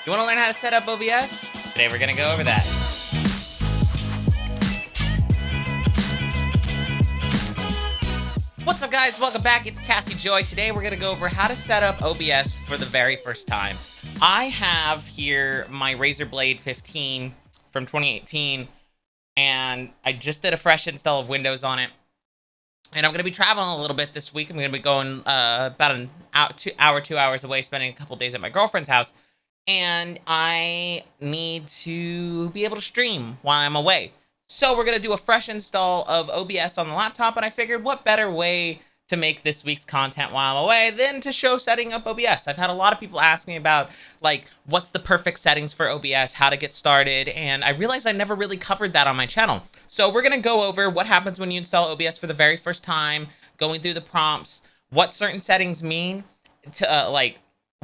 You want to learn how to set up OBS? Today we're going to go over that. What's up, guys? Welcome back. It's Cassie Joy. Today we're going to go over how to set up OBS for the very first time. I have here my Razer Blade 15 from 2018, and I just did a fresh install of Windows on it. And I'm going to be traveling a little bit this week. I'm going to be going about an hour, 2 hours away, spending a couple days at my girlfriend's house. And I need to be able to stream while I'm away. So we're going to do a fresh install of OBS on the laptop, and I figured what better way to make this week's content while I'm away than to show setting up OBS. I've had a lot of people ask me about, like, what's the perfect settings for OBS, how to get started, and I realized I never really covered that on my channel. So we're going to go over what happens when you install OBS for the very first time, going through the prompts, what certain settings mean, to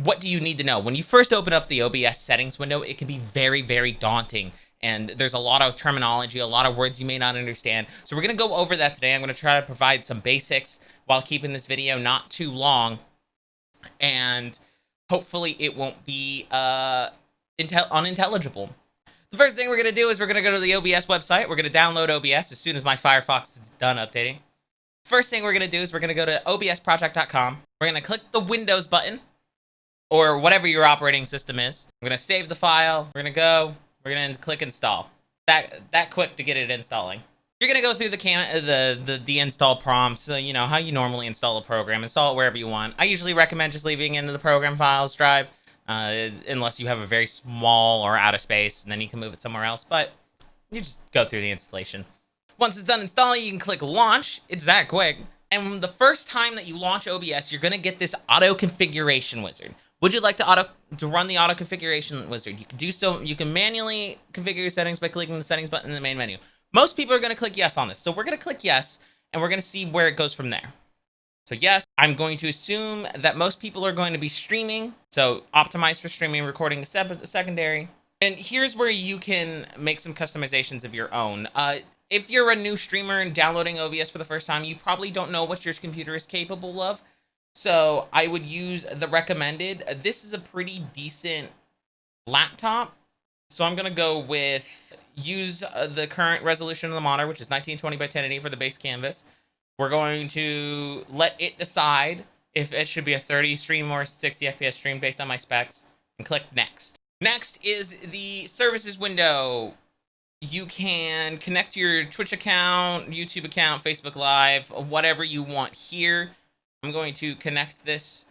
what do you need to know? When you first open up the OBS settings window, it can be very, very daunting. And there's a lot of terminology, a lot of words you may not understand. So we're going to go over that today. I'm going to try to provide some basics while keeping this video not too long. And hopefully it won't be unintelligible. The first thing we're going to do is we're going to go to the OBS website. We're going to download OBS as soon as my Firefox is done updating. First thing we're going to do is we're going to go to obsproject.com. We're going to click the Windows button, or whatever your operating system is. We're going to save the file. We're going to click install. That quick to get it installing. You're going to go through the install prompts, so you know how you normally install a program. Install it wherever you want. I usually recommend just leaving it in the program files drive, unless you have a very small or out of space, and then you can move it somewhere else, but you just go through the installation. Once it's done installing, you can click launch. It's that quick. And the first time that you launch OBS, you're going to get this auto configuration wizard. Would you like to run the auto configuration wizard? You can do so. You can manually configure your settings by clicking the settings button in the main menu. Most people are going to click yes on this. So we're going to click yes, and we're going to see where it goes from there. So yes, I'm going to assume that most people are going to be streaming. So optimize for streaming, recording is secondary. And here's where you can make some customizations of your own. If you're a new streamer and downloading OBS for the first time, you probably don't know what your computer is capable of. So I would use the recommended. This is a pretty decent laptop. So I'm going to go with use the current resolution of the monitor, which is 1920 by 1080 for the base canvas. We're going to let it decide if it should be a 30 stream or 60 FPS stream based on my specs, and click next. Next is the services window. You can connect your Twitch account, YouTube account, Facebook Live, whatever you want here. I'm going to connect this.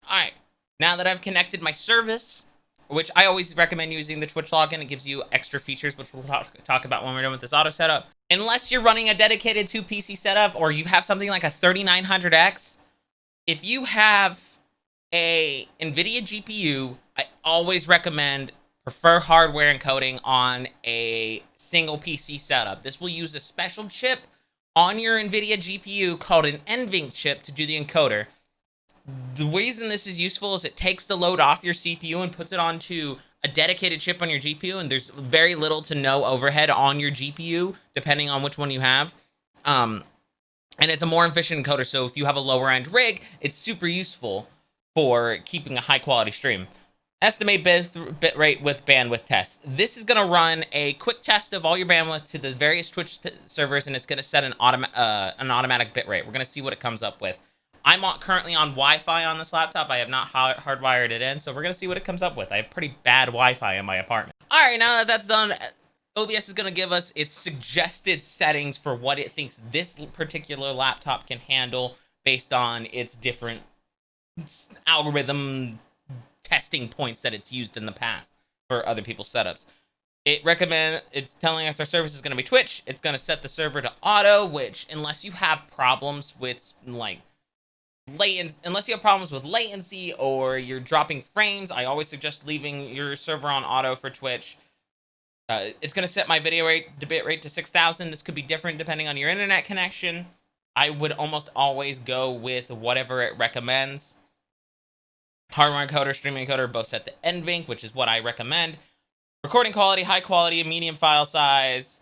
All right, now that I've connected my service, which I always recommend using the Twitch login, it gives you extra features, which we'll talk about when we're done with this auto setup. Unless you're running a dedicated 2-PC setup, or you have something like a 3900X, if you have a NVIDIA GPU, I always prefer hardware encoding on a single PC setup. This will use a special chip on your NVIDIA GPU called an NVENC chip to do the encoder. The reason this is useful is it takes the load off your CPU and puts it onto a dedicated chip on your GPU, and there's very little to no overhead on your GPU, depending on which one you have. And it's a more efficient encoder, so if you have a lower end rig, it's super useful for keeping a high quality stream. Estimate bit rate with bandwidth test. This is going to run a quick test of all your bandwidth to the various Twitch servers, and it's going to set an automatic bit rate. We're going to see what it comes up with. I'm currently on Wi-Fi on this laptop. I have not hardwired it in, so we're going to see what it comes up with. I have pretty bad Wi-Fi in my apartment. All right, now that that's done, OBS is going to give us its suggested settings for what it thinks this particular laptop can handle based on its different algorithm testing points that it's used in the past for other people's setups. It's telling us our service is going to be Twitch. It's going to set the server to auto, which unless you have problems with latency or you're dropping frames, I always suggest leaving your server on auto for Twitch. It's going to set my video bit rate to 6,000. This could be different depending on your internet connection. I would almost always go with whatever it recommends. Hardware encoder, streaming encoder, both set to NVENC, which is what I recommend. Recording quality, high quality, medium file size.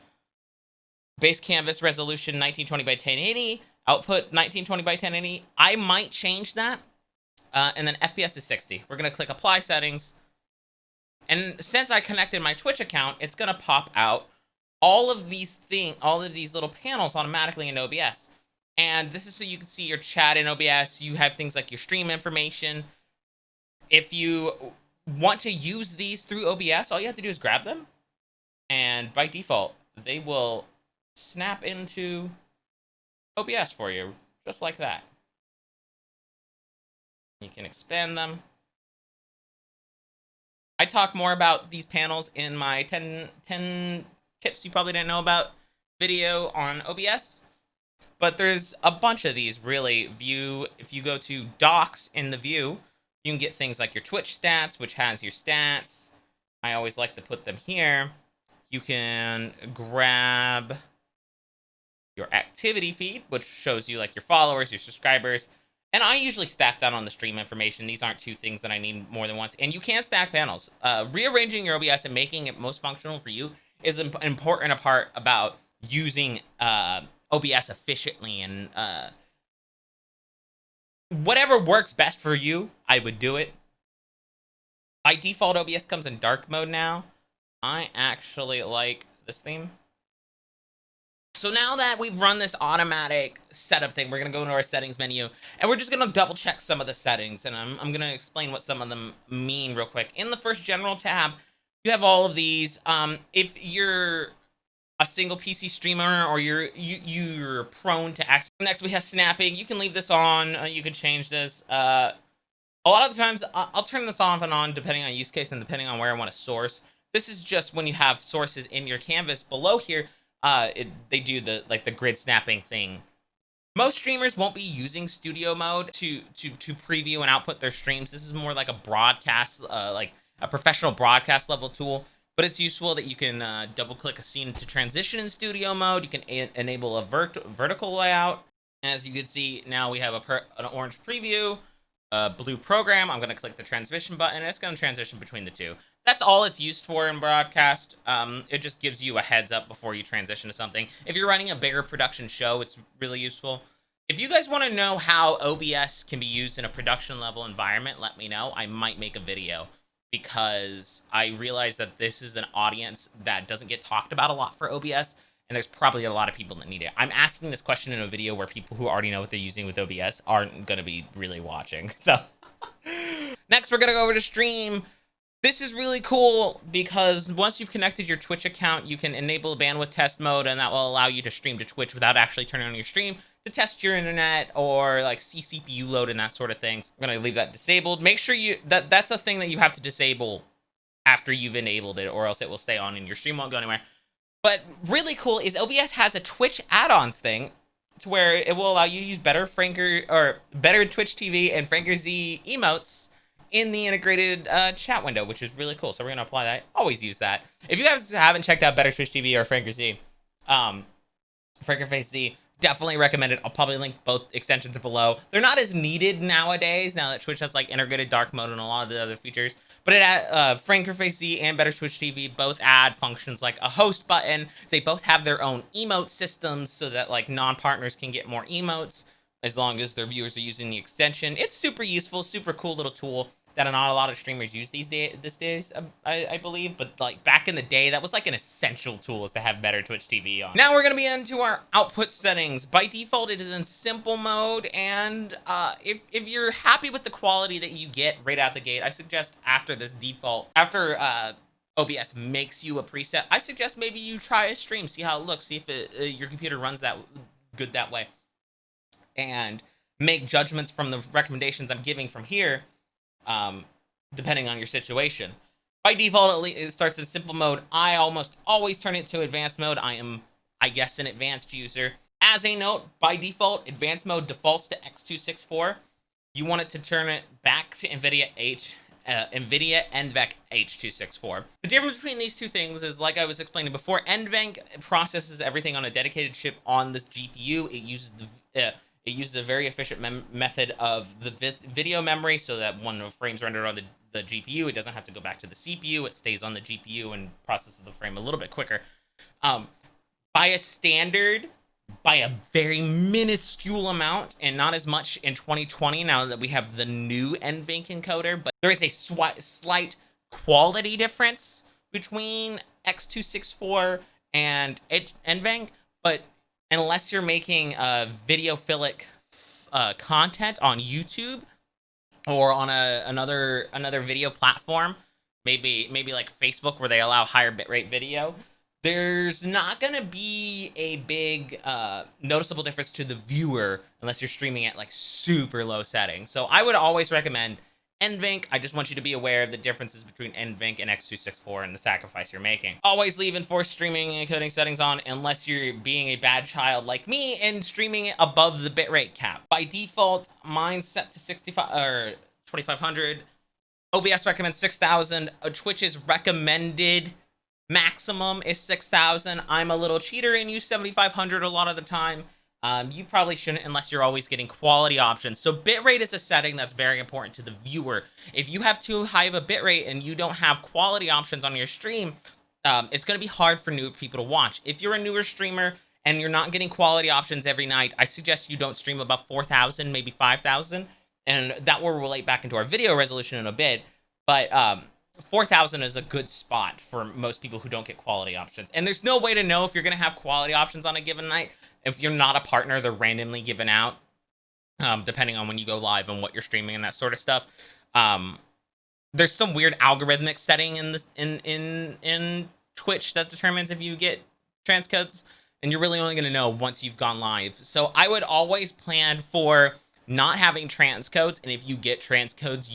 Base canvas resolution, 1920 by 1080. Output, 1920 by 1080. I might change that. And then FPS is 60. We're going to click apply settings. And since I connected my Twitch account, it's gonna pop out all of these little panels automatically in OBS. And this is so you can see your chat in OBS. You have things like your stream information. If you want to use these through OBS, all you have to do is grab them, and by default, they will snap into OBS for you, just like that. You can expand them. I talk more about these panels in my 10 tips you probably didn't know about video on OBS, but there's a bunch of these really. If you go to docs in the view, you can get things like your Twitch stats, which has your stats. I always like to put them here. You can grab your activity feed, which shows you like your followers, your subscribers. And I usually stack that on the stream information. These aren't two things that I need more than once. And you can stack panels. Rearranging your OBS and making it most functional for you is an important part about using OBS efficiently. And whatever works best for you, I would do it. By default, OBS comes in dark mode now. I actually like this theme. So now that we've run this automatic setup thing, we're going to go into our settings menu, and we're just going to double check some of the settings, and I'm going to explain what some of them mean real quick. In the first general tab, you have all of these. If you're a single PC streamer or you're prone to access. Next, we have snapping. You can leave this on. You can change this. A lot of the times, I'll turn this off and on depending on use case and depending on where I want to source. This is just when you have sources in your canvas. Below here, they do the grid snapping thing. Most streamers won't be using studio mode to preview and output their streams. This is more like a broadcast, like a professional broadcast level tool. But it's useful that you can double click a scene to transition in studio mode. You can enable a vertical layout. As you can see, now we have an orange preview, a blue program. I'm going to click the transmission button, and it's going to transition between the two. That's all it's used for in broadcast. It just gives you a heads up before you transition to something. If you're running a bigger production show, it's really useful. If you guys want to know how OBS can be used in a production level environment, let me know. I might make a video, because I realize that this is an audience that doesn't get talked about a lot for OBS, and there's probably a lot of people that need it. I'm asking this question in a video where people who already know what they're using with OBS aren't going to be really watching. So next, we're going to go over to stream. This is really cool because once you've connected your Twitch account, you can enable bandwidth test mode, and that will allow you to stream to Twitch without actually turning on your stream to test your internet or like see CPU load and that sort of things. I'm gonna leave that disabled. Make sure that's a thing that you have to disable after you've enabled it, or else it will stay on and your stream won't go anywhere. But really cool is OBS has a Twitch add-ons thing to where it will allow you to use better Twitch TV and FrankerZ emotes in the integrated chat window, which is really cool. So we're gonna apply that. Always use that. If you guys haven't checked out Better Twitch TV or FrankerZ, FrankerFaceZ, definitely recommend it. I'll probably link both extensions below. They're not as needed nowadays, now that Twitch has like integrated dark mode and a lot of the other features. But FrankerFaceZ and Better Twitch TV both add functions like a host button. They both have their own emote systems so that like non-partners can get more emotes as long as their viewers are using the extension. It's super useful, super cool little tool that not a lot of streamers use these days, I believe. But like back in the day, that was like an essential tool, is to have Better Twitch TV on. Now we're gonna be into our output settings. By default, it is in simple mode, and if you're happy with the quality that you get right out the gate, I suggest after OBS makes you a preset, I suggest maybe you try a stream, see how it looks, see if your computer runs that good that way, and make judgments from the recommendations I'm giving from here. Depending on your situation. By default, it starts in simple mode. I almost always turn it to advanced mode. I am, I guess, an advanced user. As a note, by default, advanced mode defaults to X264. You want it to turn it back to NVIDIA NVENC H264. The difference between these two things is, like I was explaining before, NVENC processes everything on a dedicated chip on this GPU. It uses a very efficient method of the video memory, so that when the frame's rendered on the GPU, it doesn't have to go back to the CPU. It stays on the GPU and processes the frame a little bit quicker. By a very minuscule amount, and not as much in 2020 now that we have the new NVENC encoder, but there is a slight quality difference between X264 and NVENC, but unless you're making videophilic content on YouTube or on another video platform, maybe like Facebook where they allow higher bitrate video, there's not gonna be a big noticeable difference to the viewer unless you're streaming at like super low settings. So I would always recommend NVENC. I just want you to be aware of the differences between NVENC and X264 and the sacrifice you're making. Always leave enforced streaming and encoding settings on unless you're being a bad child like me and streaming it above the bitrate cap. By default, mine's set to 65 or 2500. OBS recommends 6000. Twitch's recommended maximum is 6000. I'm a little cheater and use 7500 a lot of the time. You probably shouldn't unless you're always getting quality options. So bitrate is a setting that's very important to the viewer. If you have too high of a bitrate and you don't have quality options on your stream, it's going to be hard for new people to watch. If you're a newer streamer and you're not getting quality options every night, I suggest you don't stream above 4000, maybe 5000, and that will relate back into our video resolution in a bit. But 4000 is a good spot for most people who don't get quality options. And there's no way to know if you're going to have quality options on a given night. If you're not a partner, they're randomly given out, depending on when you go live and what you're streaming and that sort of stuff. There's some weird algorithmic setting in Twitch that determines if you get transcodes, and you're really only going to know once you've gone live. So I would always plan for not having transcodes, and if you get transcodes,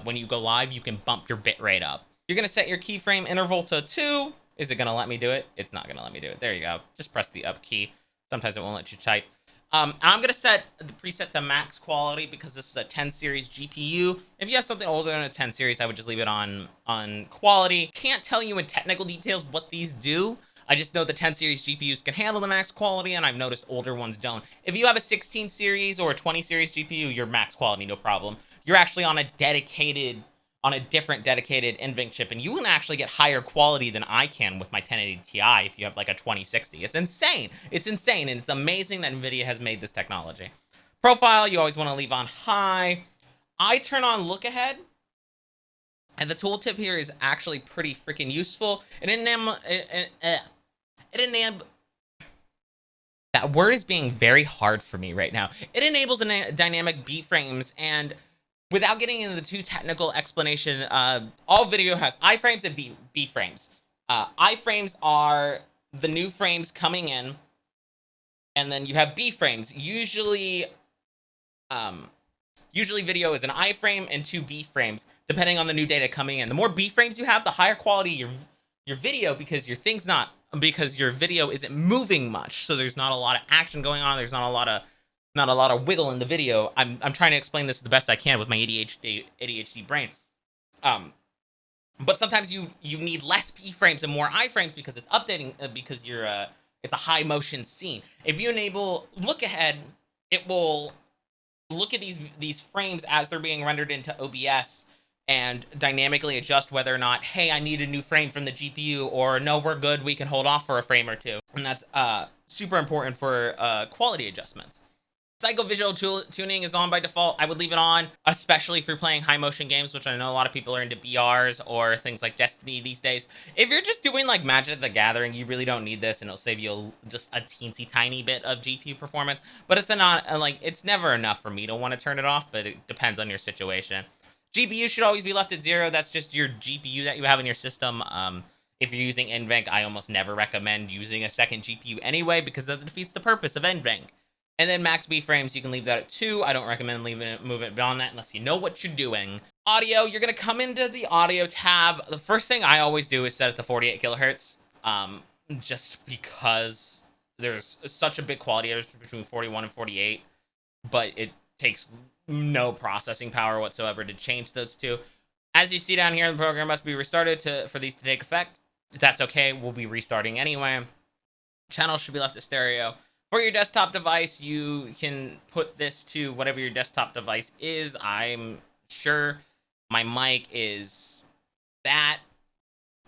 when you go live, you can bump your bitrate up. You're going to set your keyframe interval to 2. Is it going to let me do it? It's not going to let me do it. There you go. Just press the up key. Sometimes it won't let you type. And I'm going to set the preset to max quality because this is a 10 series GPU. If you have something older than a 10 series, I would just leave it on quality. Can't tell you in technical details what these do. I just know the 10 series GPUs can handle the max quality, and I've noticed older ones don't. If you have a 16 series or a 20 series GPU, you're max quality, no problem. You're actually on a different dedicated NVENC chip, and you can actually get higher quality than I can with my 1080 Ti if you have like a 2060. It's insane. It's insane, and it's amazing that NVIDIA has made this technology. Profile, you always want to leave on high. I turn on look ahead, and the tooltip here is actually pretty freaking useful. That word is being very hard for me right now. It enables dynamic B-frames, and without getting into the too technical explanation, all video has iframes and B-frames. Iframes are the new frames coming in, and then you have B-frames. Usually video is an iframe and 2 B-frames, depending on the new data coming in. The more B-frames you have, the higher quality your video, because your video isn't moving much, so there's not a lot of action going on. There's not a lot of wiggle in the video. I'm trying to explain this the best I can with my ADHD brain. But sometimes you need less B-frames and more iframes because it's updating, because it's a high motion scene. If you enable look ahead, it will look at these frames as they're being rendered into OBS and dynamically adjust whether or not, hey, I need a new frame from the GPU, or no, we're good, we can hold off for a frame or two. And that's super important for quality adjustments. Psychovisual tuning is on by default. I would leave it on, especially if you're playing high motion games, which I know a lot of people are into BRs or things like Destiny these days. If you're just doing like Magic the Gathering, you really don't need this, and it'll save you just a teensy tiny bit of GPU performance. But it's never enough for me to want to turn it off, but it depends on your situation. GPU should always be left at 0. That's just your GPU that you have in your system. If you're using NVENC, I almost never recommend using a second GPU anyway, because that defeats the purpose of NVENC. And then max B-frames, you can leave that at 2. I don't recommend moving it beyond that unless you know what you're doing. Audio, you're going to come into the audio tab. The first thing I always do is set it to 48 kilohertz, just because there's such a big quality difference between 41 and 48, but it takes no processing power whatsoever to change those two. As you see down here, the program must be restarted for these to take effect. That's okay, we'll be restarting anyway. Channels should be left at stereo. For your desktop device, you can put this to whatever your desktop device is. I'm sure my mic is that.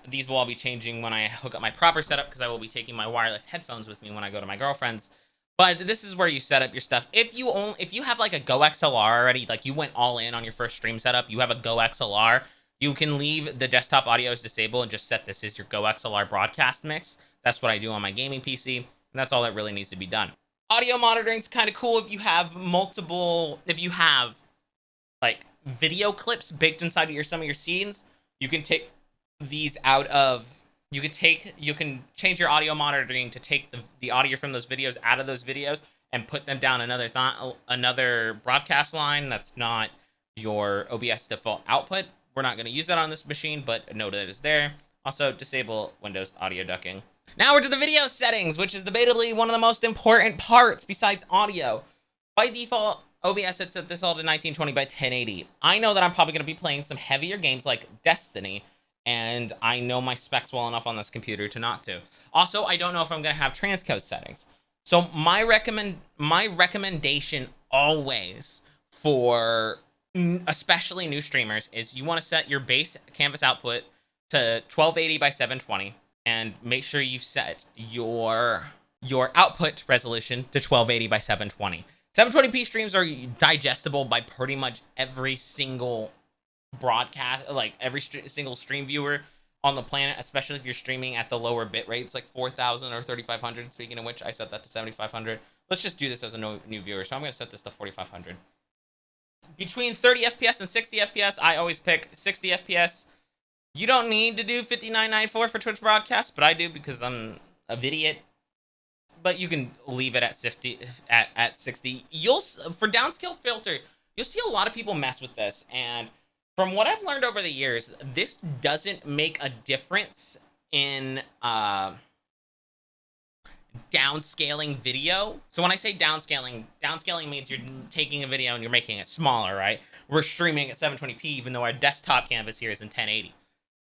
These will all be changing when I hook up my proper setup, because I will be taking my wireless headphones with me when I go to my girlfriend's. But this is where you set up your stuff. If you have like a Go XLR already, like you went all in on your first stream setup, you have a Go XLR, You can leave the desktop audio as disabled and just set this as your Go XLR broadcast mix. That's what I do on my gaming PC, and that's all that really needs to be done. Audio monitoring is kind of cool if you have like video clips baked inside of some of your scenes. You can take these out of, you can change your audio monitoring to take the audio from those videos out of those videos and put them down another broadcast line that's not your OBS default output. We're not going to use that on this machine, but note that it's there. Also, disable Windows audio ducking. Now we're to the video settings, which is debatably one of the most important parts besides audio. By default, OBS had set this all to 1920 by 1080. I know that I'm probably going to be playing some heavier games like Destiny, and I know my specs well enough on this computer to not to. Also, I don't know if I'm going to have transcode settings. So my recommendation always for especially new streamers is you want to set your base canvas output to 1280 by 720 and make sure you set your output resolution to 1280 by 720. 720p streams are digestible by pretty much every single broadcast, like every single stream viewer on the planet, especially if you're streaming at the lower bit rates like 4000 or 3500. Speaking of which, I set that to 7500. Let's just do this as a new viewer. So I'm going to set this to 4500. Between 30 FPS and 60 FPS, I always pick 60 FPS. You don't need to do 5994 for Twitch broadcasts, but I do because I'm a idiot. But you can leave it at 60. For downscale filter, you'll see a lot of people mess with this, and from what I've learned over the years, this doesn't make a difference in downscaling video. So when I say downscaling means you're taking a video and you're making it smaller, right? We're streaming at 720p, even though our desktop canvas here is in 1080.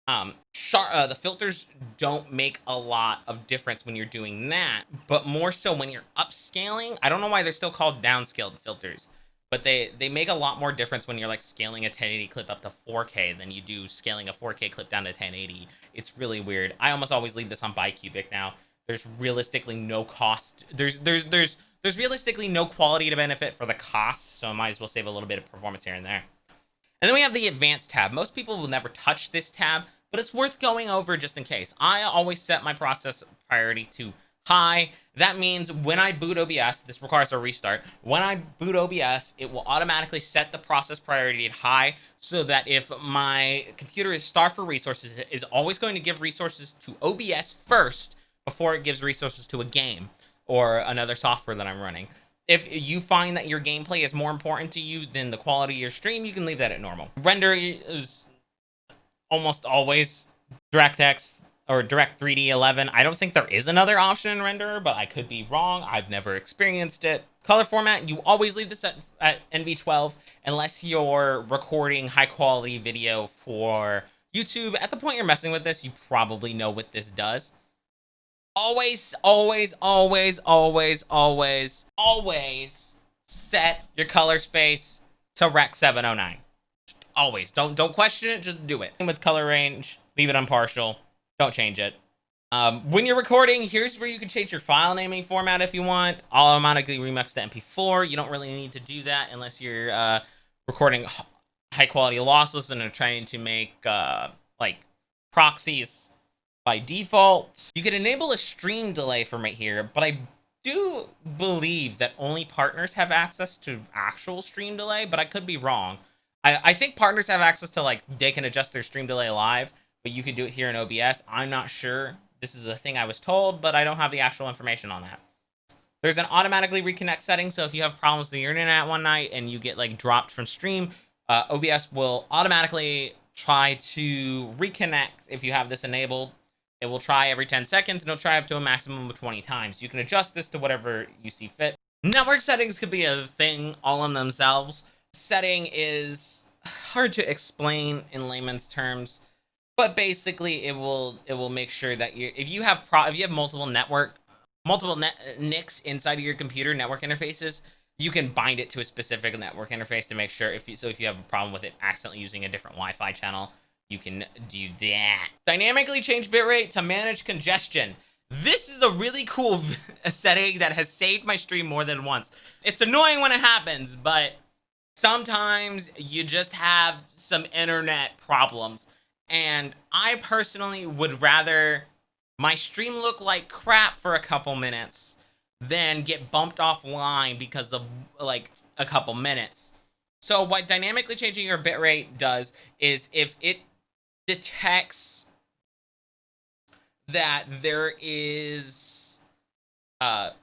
The filters don't make a lot of difference when you're doing that, but more so when you're upscaling. I don't know why they're still called downscaled filters, but they make a lot more difference when you're like scaling a 1080 clip up to 4K than you do scaling a 4K clip down to 1080. It's really weird. I almost always leave this on bicubic now. There's realistically no cost. There's realistically no quality to benefit for the cost, so I might as well save a little bit of performance here and there. And then we have the advanced tab. Most people will never touch this tab, but it's worth going over just in case. I always set my process priority to high. That means when I boot OBS, this requires a restart. When I boot OBS, it will automatically set the process priority at high so that if my computer is starved for resources, it is always going to give resources to OBS first before it gives resources to a game or another software that I'm running. If you find that your gameplay is more important to you than the quality of your stream, you can leave that at normal. Render is almost always DirectX or Direct 3D 11. I don't think there is another option in renderer, but I could be wrong. I've never experienced it. Color format, you always leave this at NV12 unless you're recording high quality video for YouTube. At the point you're messing with this, you probably know what this does. Always, always, always, always, always, always set your color space to Rec 709. Always. Don't question it, just do it. With color range, leave it unpartial. Don't change it. When you're recording, here's where you can change your file naming format if you want. Automatically remix to MP4. You don't really need to do that unless you're recording high quality lossless and are trying to make like proxies by default. You can enable a stream delay from right here, but I do believe that only partners have access to actual stream delay, but I could be wrong. I think partners have access to, like, they can adjust their stream delay live, but you can do it here in OBS. I'm not sure. This is a thing I was told, but I don't have the actual information on that. There's an automatically reconnect setting, so if you have problems with the internet one night and you get, like, dropped from stream, OBS will automatically try to reconnect if you have this enabled. It will try every 10 seconds, and it'll try up to a maximum of 20 times. You can adjust this to whatever you see fit. Network settings could be a thing all in themselves. Setting is hard to explain in layman's terms, but basically it will make sure that if you have multiple NICs inside of your computer, network interfaces, you can bind it to a specific network interface to make sure if you have a problem with it accidentally using a different Wi-Fi channel, you can do that. Dynamically change bitrate to manage congestion. This is a really cool setting that has saved my stream more than once. It's annoying when it happens, but Sometimes you just have some internet problems, and I personally would rather my stream look like crap for a couple minutes than get bumped offline because of like a couple minutes. So what dynamically changing your bitrate does is if it detects that there is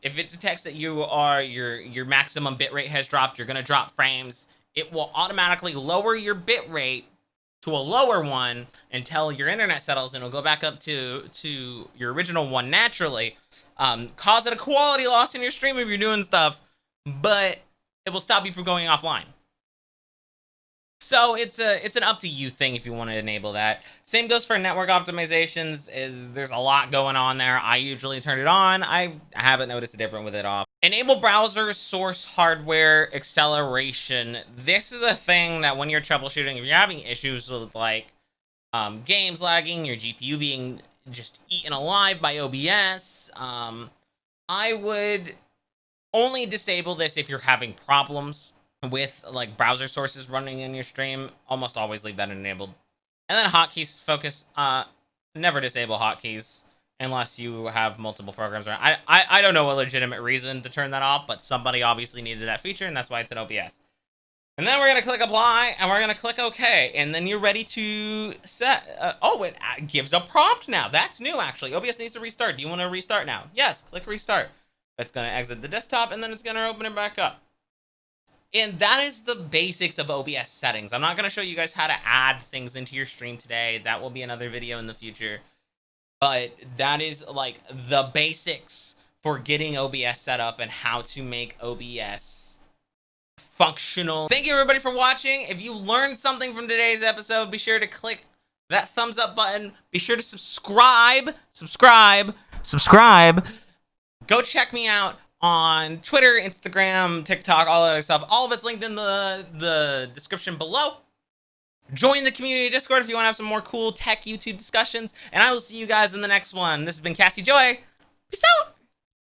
if it detects that your maximum bitrate has dropped, you're gonna drop frames, it will automatically lower your bitrate to a lower one until your internet settles, and it'll go back up to your original one naturally, causing a quality loss in your stream if you're doing stuff, but it will stop you from going offline. So it's an up to you thing if you want to enable that. Same goes for network optimizations. There's a lot going on there. I usually turn it on. I haven't noticed a difference with it off. Enable browser source hardware acceleration. This is a thing that when you're troubleshooting, if you're having issues with like games lagging, your GPU being just eaten alive by OBS, I would only disable this if you're having problems with like browser sources running in your stream. Almost always leave that enabled. And then hotkeys focus, never disable hotkeys unless you have multiple programs around. I don't know a legitimate reason to turn that off, but somebody obviously needed that feature, and that's why it's in OBS. And then we're gonna click apply, and we're gonna click OK, and then you're ready to set. Oh, it gives a prompt now. That's new, actually. OBS needs to restart. Do you want to restart now? Yes, click restart. It's gonna exit the desktop, and then it's gonna open it back up. And that is the basics of OBS settings. I'm not going to show you guys how to add things into your stream today. That will be another video in the future. But that is like the basics for getting OBS set up and how to make OBS functional. Thank you everybody for watching. If you learned something from today's episode, be sure to click that thumbs up button. Be sure to subscribe. Go check me out on Twitter, Instagram, TikTok, all that other stuff. All of it's linked in the description below. Join the community Discord if you want to have some more cool tech YouTube discussions. And I will see you guys in the next one. This has been Cassie Joy. Peace out.